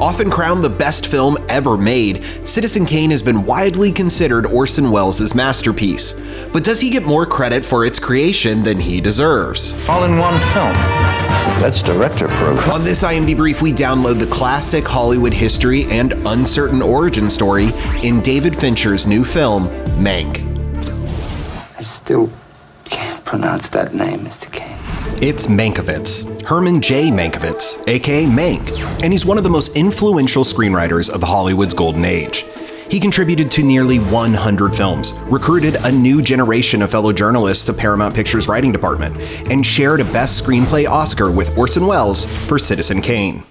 Often crowned the best film ever made, Citizen Kane has been widely considered Orson Welles' masterpiece. But does he get more credit for its creation than he deserves? All in one film. That's director proof. On this IMDb Brief, we download the classic Hollywood history and uncertain origin story in David Fincher's new film, Mank. I still can't pronounce that name, Mr. Kane. It's Mankiewicz, Herman J. Mankiewicz, aka Mank, and he's one of the most influential screenwriters of Hollywood's golden age. He contributed to nearly 100 films, recruited a new generation of fellow journalists to Paramount Pictures' writing department, and shared a Best Screenplay Oscar with Orson Welles for Citizen Kane.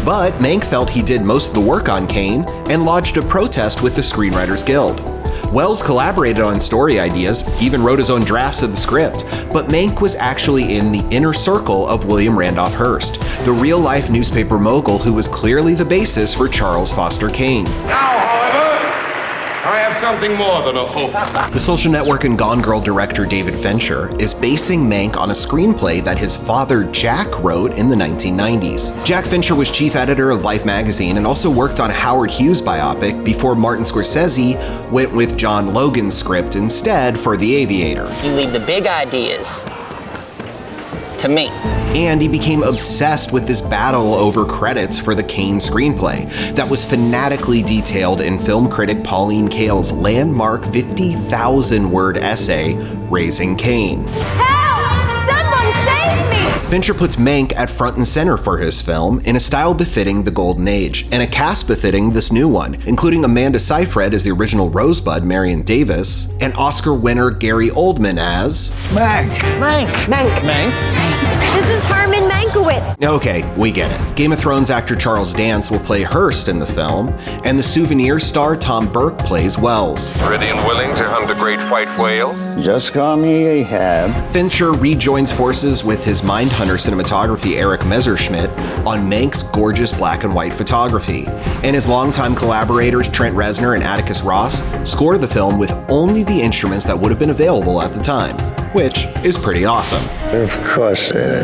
But Mank felt he did most of the work on Kane and lodged a protest with the Screenwriters Guild. Welles collaborated on story ideas, even wrote his own drafts of the script, but Mank was actually in the inner circle of William Randolph Hearst, the real-life newspaper mogul who was clearly the basis for Charles Foster Kane. Now, however, I have something more than a hope. The Social Network and Gone Girl director David Fincher is basing Mank on a screenplay that his father Jack wrote in the 1990s. Jack Fincher was chief editor of Life magazine and also worked on Howard Hughes' biopic before Martin Scorsese went with John Logan's script instead for The Aviator. You leave the big ideas to me. And he became obsessed with this battle over credits for the Kane screenplay that was fanatically detailed in film critic Pauline Kael's landmark 50,000-word essay, Raising Kane. Help! Someone save me! Fincher puts Mank at front and center for his film in a style befitting the Golden Age, and a cast befitting this new one, including Amanda Seyfried as the original Rosebud, Marion Davis, and Oscar winner Gary Oldman as... Mank. This is Herman Mankiewicz. Okay, we get it. Game of Thrones actor Charles Dance will play Hearst in the film, and the Souvenir star Tom Burke plays Wells. Ready and willing to hunt a great white whale? Just call me Ahab. Fincher rejoins forces with his Mindhunter cinematography Eric Messerschmidt on Mank's gorgeous black and white photography, and his longtime collaborators Trent Reznor and Atticus Ross score the film with only the instruments that would have been available at the time, which is pretty awesome. Of course it is.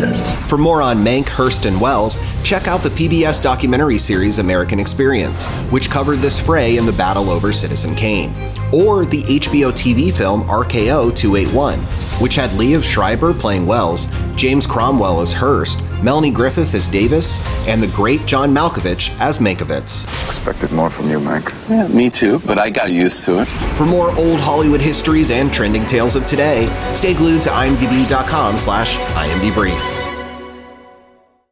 For more on Mank, Hearst, and Wells, check out the PBS documentary series American Experience, which covered this fray in the battle over Citizen Kane, or the HBO TV film RKO 281, which had Liev Schreiber playing Wells, James Cromwell as Hearst, Melanie Griffith as Davis, and the great John Malkovich as Mankiewicz. Expected more from you, Mank. Yeah, me too, but I got used to it. For more old Hollywood histories and trending tales of today, stay glued to imdb.com/imdbrief.